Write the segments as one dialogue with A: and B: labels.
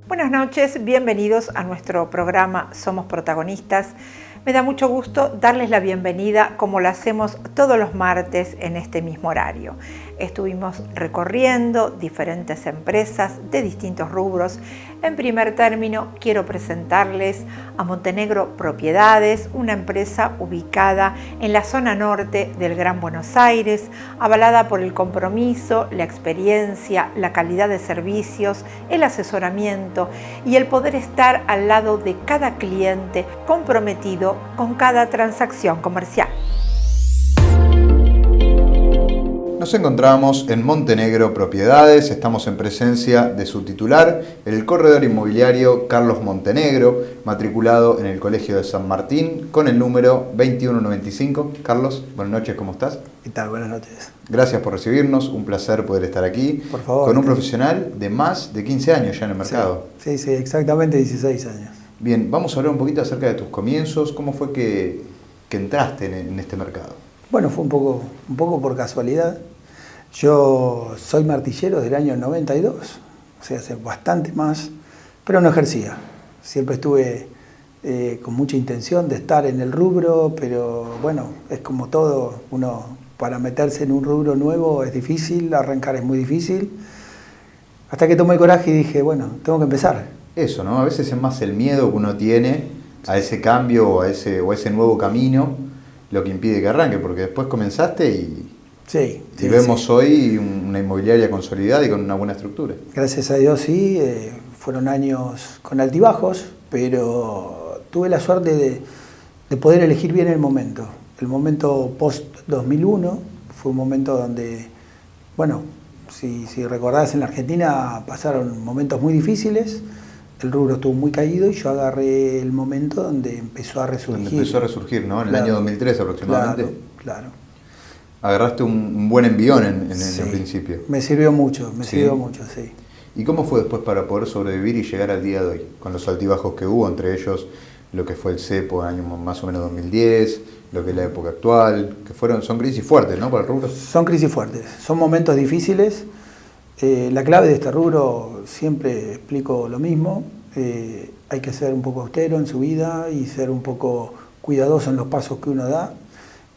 A: Buenas noches, bienvenidos a nuestro programa Somos Protagonistas. Me da mucho gusto darles la bienvenida como lo hacemos todos los martes en este mismo horario. Estuvimos recorriendo diferentes empresas de distintos rubros. En primer término, quiero presentarles a Montenegro Propiedades, una empresa ubicada en la zona norte del Gran Buenos Aires, avalada por el compromiso, la experiencia, la calidad de servicios, el asesoramiento y el poder estar al lado de cada cliente comprometido con cada transacción comercial.
B: Nos encontramos en Montenegro Propiedades, estamos en presencia de su titular, el corredor inmobiliario Carlos Montenegro, matriculado en el Colegio de San Martín, con el número 2195. Carlos, buenas noches, ¿cómo estás?
C: ¿Qué tal? Buenas noches.
B: Gracias por recibirnos, un placer poder estar aquí.
C: Por favor.
B: Con un profesional de más de 15 años ya en el mercado.
C: Sí, exactamente 16 años.
B: Bien, vamos a hablar un poquito acerca de tus comienzos, ¿cómo fue que entraste en este mercado?
C: Bueno, fue un poco por casualidad. Yo soy martillero del año 92, o sea, hace bastante más, pero no ejercía. Siempre estuve con mucha intención de estar en el rubro, pero bueno, es como todo, uno para meterse en un rubro nuevo es difícil, arrancar es muy difícil. Hasta que tomé el coraje y dije, bueno, tengo que empezar.
B: Eso, ¿no? A veces es más el miedo que uno tiene a ese cambio o a ese nuevo camino lo que impide que arranque, porque después comenzaste y vemos hoy una inmobiliaria consolidada y con una buena estructura.
C: Gracias a Dios sí, fueron años con altibajos, pero tuve la suerte de poder elegir bien el momento. El momento post-2001 fue un momento donde, bueno, si recordás, en la Argentina pasaron momentos muy difíciles, el rubro estuvo muy caído y yo agarré el momento donde empezó a resurgir.
B: Donde empezó a resurgir, ¿no? En el año 2003 aproximadamente.
C: Claro.
B: Agarraste un buen envión en el principio.
C: Me sirvió mucho, sí.
B: ¿Y cómo fue después para poder sobrevivir y llegar al día de hoy? Con los altibajos que hubo, entre ellos lo que fue el cepo en el año más o menos 2010, lo que es la época actual, que son crisis fuertes, ¿no? Para el rubro.
C: Son crisis fuertes, son momentos difíciles. La clave de este rubro, siempre explico lo mismo, hay que ser un poco austero en su vida y ser un poco cuidadoso en los pasos que uno da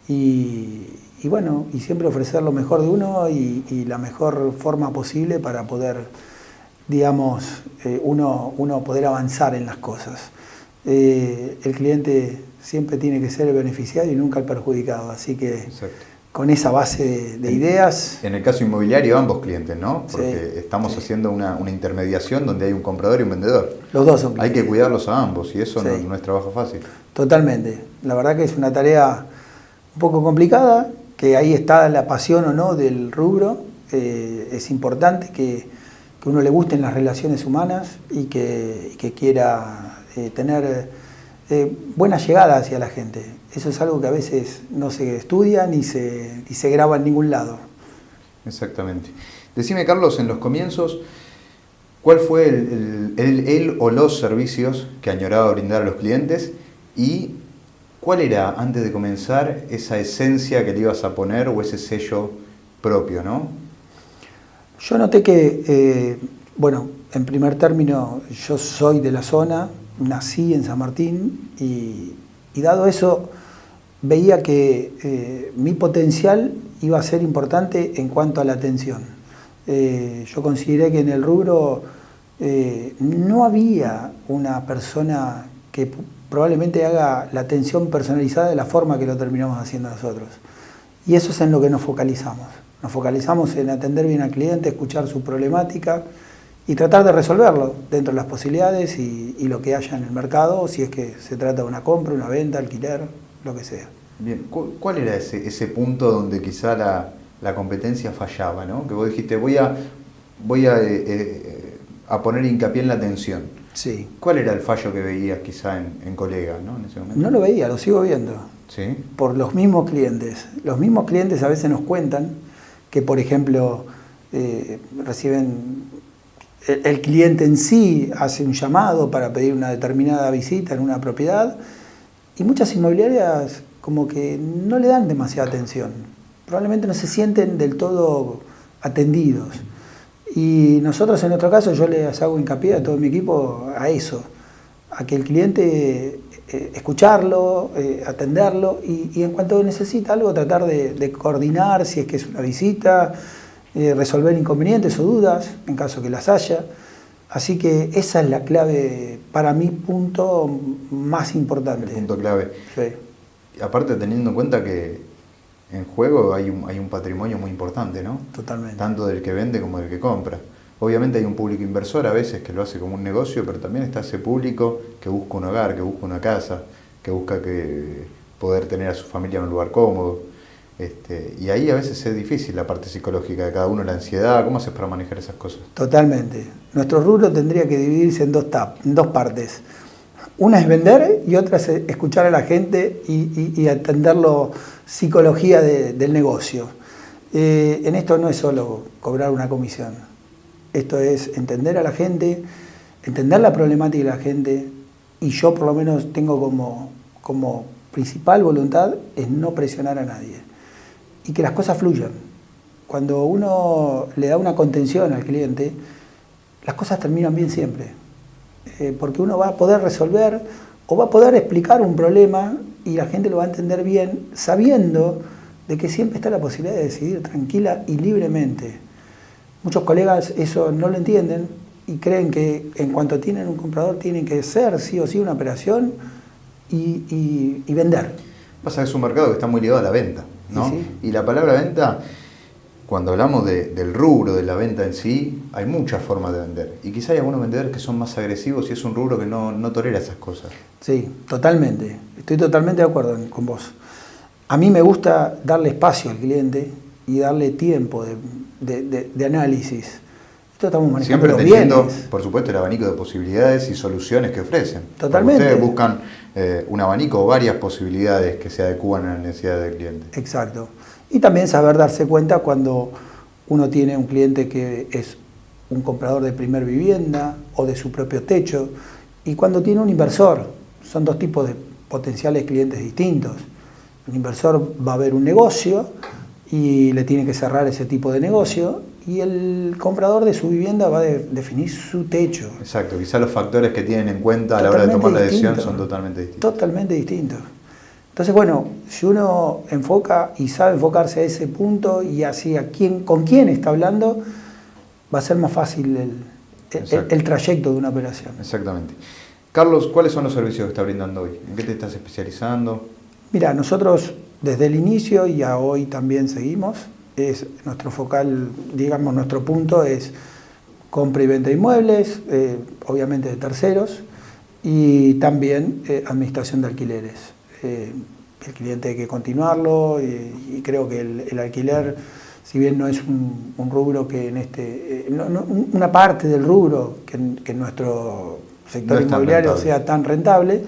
C: y bueno, y siempre ofrecer lo mejor de uno y la mejor forma posible para poder, digamos, uno poder avanzar en las cosas. El cliente siempre tiene que ser el beneficiario y nunca el perjudicado, así que
B: exacto.
C: Con esa base de ideas...
B: En el caso inmobiliario, ambos clientes, ¿no? Porque estamos haciendo una intermediación donde hay un comprador y un vendedor.
C: Los dos son clientes.
B: Hay que cuidarlos a ambos y eso no es trabajo fácil.
C: Totalmente. La verdad que es una tarea un poco complicada, que ahí está la pasión o no del rubro. Es importante que uno le gusten las relaciones humanas y que quiera tener buena llegada hacia la gente. Eso es algo que a veces no se estudia ni se graba en ningún lado.
B: Exactamente. Decime, Carlos, en los comienzos, ¿cuál fue el o los servicios que añoraba brindar a los clientes? Y ¿cuál era, antes de comenzar, esa esencia que le ibas a poner o ese sello propio, ¿no?
C: Yo noté que, en primer término, yo soy de la zona, nací en San Martín y dado eso, veía que mi potencial iba a ser importante en cuanto a la atención. Yo consideré que en el rubro no había una persona que probablemente haga la atención personalizada de la forma que lo terminamos haciendo nosotros. Y eso es en lo que nos focalizamos. Nos focalizamos en atender bien al cliente, escuchar su problemática y tratar de resolverlo dentro de las posibilidades y lo que haya en el mercado, si es que se trata de una compra, una venta, alquiler, lo que sea.
B: Bien, ¿cuál era ese punto donde quizá la competencia fallaba, ¿no? Que vos dijiste, voy a poner hincapié en la atención.
C: Sí.
B: ¿Cuál era el fallo que veías quizá en colegas, ¿no? En ese momento.
C: No lo veía, lo sigo viendo.
B: ¿Sí?
C: Por los mismos clientes. Los mismos clientes a veces nos cuentan que, por ejemplo, reciben... El cliente en sí hace un llamado para pedir una determinada visita en una propiedad y muchas inmobiliarias como que no le dan demasiada atención. Probablemente no se sienten del todo atendidos. Y nosotros en nuestro caso, yo les hago hincapié a todo mi equipo a eso, a que el cliente escucharlo, atenderlo y en cuanto necesita algo tratar de coordinar si es que es una visita, resolver inconvenientes o dudas en caso que las haya. Así que esa es la clave, para mí, punto más importante.
B: El punto clave.
C: Sí.
B: Aparte teniendo en cuenta que en juego hay un patrimonio muy importante, ¿no?
C: Totalmente.
B: Tanto del que vende como del que compra. Obviamente hay un público inversor a veces que lo hace como un negocio, pero también está ese público que busca un hogar, que busca una casa, que busca poder tener a su familia en un lugar cómodo. Y ahí a veces es difícil la parte psicológica de cada uno, la ansiedad. ¿Cómo haces para manejar esas cosas?
C: Totalmente. Nuestro rubro tendría que dividirse en dos partes. Una es vender y otra es escuchar a la gente y atenderlo, psicología del negocio. En esto no es solo cobrar una comisión. Esto es entender a la gente, entender la problemática de la gente, y yo por lo menos tengo como principal voluntad es no presionar a nadie y que las cosas fluyan. Cuando uno le da una contención al cliente, las cosas terminan bien siempre, porque uno va a poder resolver o va a poder explicar un problema y la gente lo va a entender bien, sabiendo de que siempre está la posibilidad de decidir tranquila y libremente. Muchos colegas eso no lo entienden y creen que en cuanto tienen un comprador tienen que hacer sí o sí una operación y vender.
B: Pasa que es un mercado que está muy ligado a la venta, ¿no?
C: Sí.
B: Y la palabra venta, cuando hablamos del rubro de la venta en sí, hay muchas formas de vender. Y quizá hay algunos vendedores que son más agresivos y es un rubro que no tolera esas cosas.
C: Sí, totalmente. Estoy totalmente de acuerdo con vos. A mí me gusta darle espacio al cliente y darle tiempo de análisis. Esto estamos manejando
B: Siempre
C: los
B: teniendo,
C: bienes.
B: por supuesto, el abanico de posibilidades y soluciones que ofrecen.
C: Totalmente.
B: Porque ustedes buscan un abanico o varias posibilidades que se adecúan a la necesidad del cliente.
C: Exacto. Y también saber darse cuenta cuando uno tiene un cliente que es un comprador de primer vivienda o de su propio techo, y cuando tiene un inversor. Son dos tipos de potenciales clientes distintos. El inversor va a ver un negocio y le tiene que cerrar ese tipo de negocio, y el comprador de su vivienda va a definir su techo.
B: Exacto, quizás los factores que tienen en cuenta a la hora de tomar la decisión son totalmente distintos.
C: Totalmente distintos. Entonces, bueno, si uno enfoca y sabe enfocarse a ese punto y así con quién está hablando, va a ser más fácil el trayecto de una operación.
B: Exactamente. Carlos, ¿cuáles son los servicios que está brindando hoy? ¿En qué te estás especializando?
C: Mira, nosotros desde el inicio y a hoy también seguimos, es nuestro focal, digamos, nuestro punto es compra y venta de inmuebles, obviamente de terceros, y también administración de alquileres. El cliente hay que continuarlo y creo que el alquiler, si bien no es un rubro que una parte del rubro que en nuestro sector inmobiliario sea tan rentable,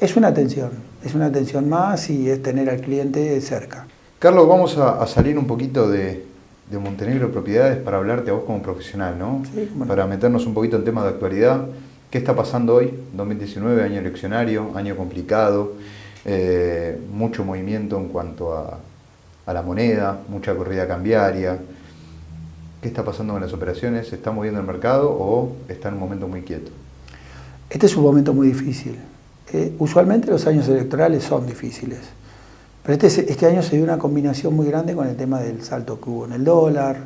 C: es una atención más y es tener al cliente cerca.
B: Carlos, vamos a salir un poquito de Montenegro Propiedades para hablarte a vos como profesional, ¿no?
C: Sí, bueno.
B: Para meternos un poquito en temas de actualidad. ¿Qué está pasando hoy? 2019, año eleccionario, año complicado, mucho movimiento en cuanto a la moneda, mucha corrida cambiaria. ¿Qué está pasando con las operaciones? ¿Se está moviendo el mercado o está en un momento muy quieto?
C: Este es un momento muy difícil. Usualmente los años electorales son difíciles, pero este año se dio una combinación muy grande con el tema del salto que hubo en el dólar.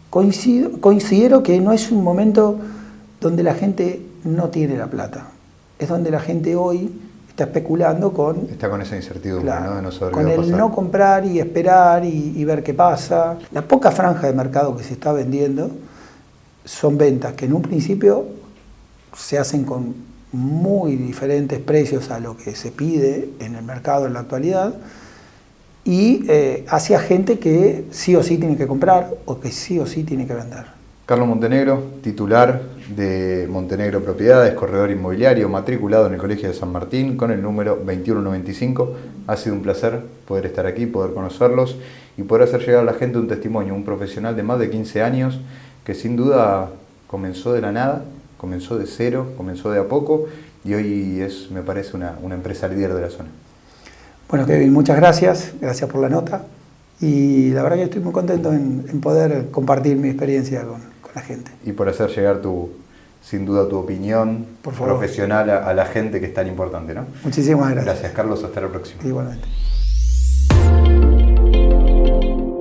C: Considero que no es un momento donde la gente no tiene la plata, es donde la gente hoy está especulando
B: Está con esa incertidumbre,
C: claro,
B: ¿no? De no saber
C: con
B: qué va a
C: el
B: pasar.
C: no comprar y esperar y ver qué pasa. La poca franja de mercado que se está vendiendo son ventas que en un principio se hacen con muy diferentes precios a lo que se pide en el mercado en la actualidad, y hacia gente que sí o sí tiene que comprar o que sí o sí tiene que vender.
B: Carlos Montenegro, titular de Montenegro Propiedades, corredor inmobiliario, matriculado en el Colegio de San Martín con el número 2195. Ha sido un placer poder estar aquí, poder conocerlos y poder hacer llegar a la gente un testimonio, un profesional de más de 15 años que sin duda comenzó de la nada, comenzó de cero, comenzó de a poco y hoy es, me parece, una empresa líder de la zona.
C: Bueno, Kevin, muchas gracias por la nota Y la verdad que estoy muy contento en poder compartir mi experiencia con la gente.
B: Y por hacer llegar sin duda tu opinión profesional a la gente, que es tan importante, ¿no?
C: Muchísimas gracias.
B: Gracias, Carlos. Hasta la próxima.
C: Igualmente.